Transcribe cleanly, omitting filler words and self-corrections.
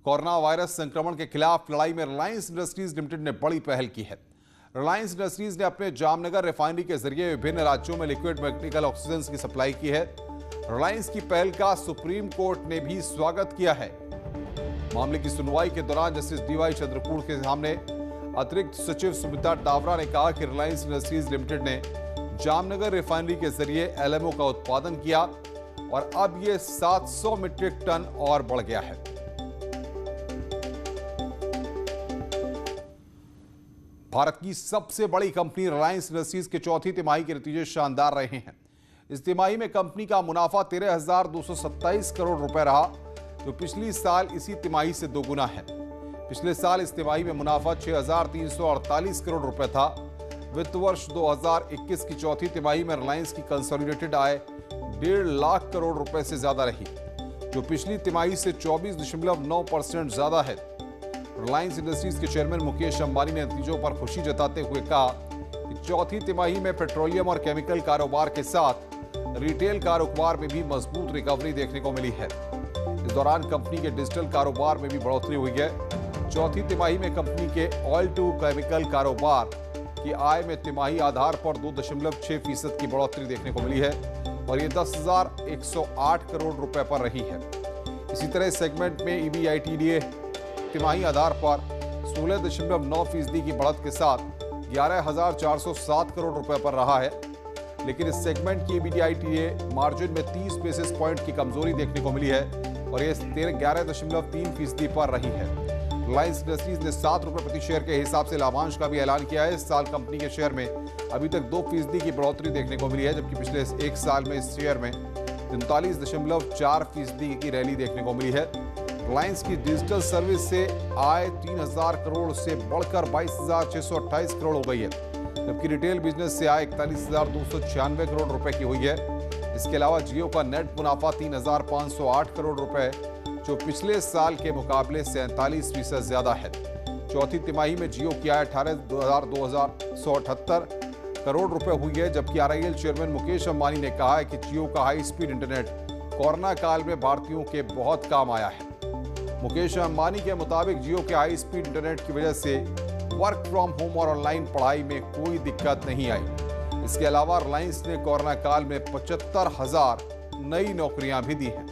Corona virus संक्रमण के खिलाफ लड़ाई में रिलायंस इंडस्ट्रीज लिमिटेड ने बड़ी पहल की है। रिलायंस इंडस्ट्रीज ने अपने जामनगर रिफाइनरी के जरिए विभिन्न राज्यों में लिक्विड मेडिकल ऑक्सीजन की सप्लाई की है। रिलायंस की पहल का सुप्रीम कोर्ट ने भी स्वागत किया है। मामले की सुनवाई के दौरान जस्टिस डीवाई चंद्रचूड़ के सामने अतिरिक्त सचिव सुमिता डावरा ने कहा कि रिलायंस इंडस्ट्रीज लिमिटेड ने जामनगर रिफाइनरी के जरिए एलएमओ का उत्पादन किया और अब यह 700 मीट्रिक टन और बढ़ गया है। भारत की सबसे बड़ी कंपनी रिलायंस इंडस्ट्रीज के चौथी तिमाही के नतीजे शानदार रहे हैं। इस तिमाही में कंपनी का मुनाफा 13,227 करोड़ रुपए रहा, जो पिछली साल इसी तिमाही से दोगुना है। पिछले साल इस तिमाही में मुनाफा 6,348 करोड़ रुपए था। वित्त वर्ष 2021 की चौथी तिमाही में रिलायंस की कंसोलिडेटेड आय 1.5 लाख करोड़ रुपए से ज्यादा रही, जो पिछली तिमाही से 24.9% ज्यादा है। रिलायंस इंडस्ट्रीज के चेयरमैन मुकेश अंबानी ने नतीजों पर खुशी जताते हुए कहा कि चौथी तिमाही में पेट्रोलियम और केमिकल कारोबार के साथ रिटेल कारोबार में भी मजबूत रिकवरी देखने को मिली है। इस दौरान कंपनी के डिजिटल कारोबार में भी बढ़ोतरी हुई है। चौथी तिमाही में कंपनी के ऑयल टू केमिकल कारोबार की आय में तिमाही आधार पर 2.6% की बढ़ोतरी देखने को मिली है और ये 10,108 करोड़ रुपए पर रही है। इसी तरह सेगमेंट में ईबीआईटीडीए तिमाही आधार पर 16.9% की बढ़त के साथ 11,407 करोड़ रुपए पर रहा है, लेकिन इस सेगमेंट की ईबीआईटीडीए मार्जिन में 30 बेसिस पॉइंट की कमजोरी देखने को मिली है और ये 11.3% पर रही है। रिलायंस इंडस्ट्रीज ने 7 रुपए प्रति शेयर के हिसाब से लाभांश का भी ऐलान किया है। इस साल कंपनी के शेयर में अभी तक 2% की बढ़ोतरी देखने को मिली है, जबकि पिछले एक साल में इस शेयर में 39.4% की रैली देखने को मिली है। रिलायंस की डिजिटल सर्विस से आय 3,000 करोड़ से बढ़कर 22,628 करोड़ हो गई है, जबकि रिटेल बिजनेस से आय 41,296 करोड़ रुपए की हुई है। इसके अलावा जियो का नेट मुनाफा 3,508 करोड़ रुपए, जो पिछले साल के मुकाबले 47% ज्यादा है। चौथी तिमाही में जियो की आय 18,278 करोड़ रुपए हुई है, जबकि आरआईएल चेयरमैन मुकेश अंबानी ने कहा है कि जियो का हाई स्पीड इंटरनेट कोरोना काल में भारतीयों के बहुत काम आया है। मुकेश अंबानी के मुताबिक जियो के हाई स्पीड इंटरनेट की वजह से वर्क फ्रॉम होम और ऑनलाइन पढ़ाई में कोई दिक्कत नहीं आई। इसके अलावा रिलायंस ने कोरोना काल में 75,000 नई नौकरियां भी दी हैं।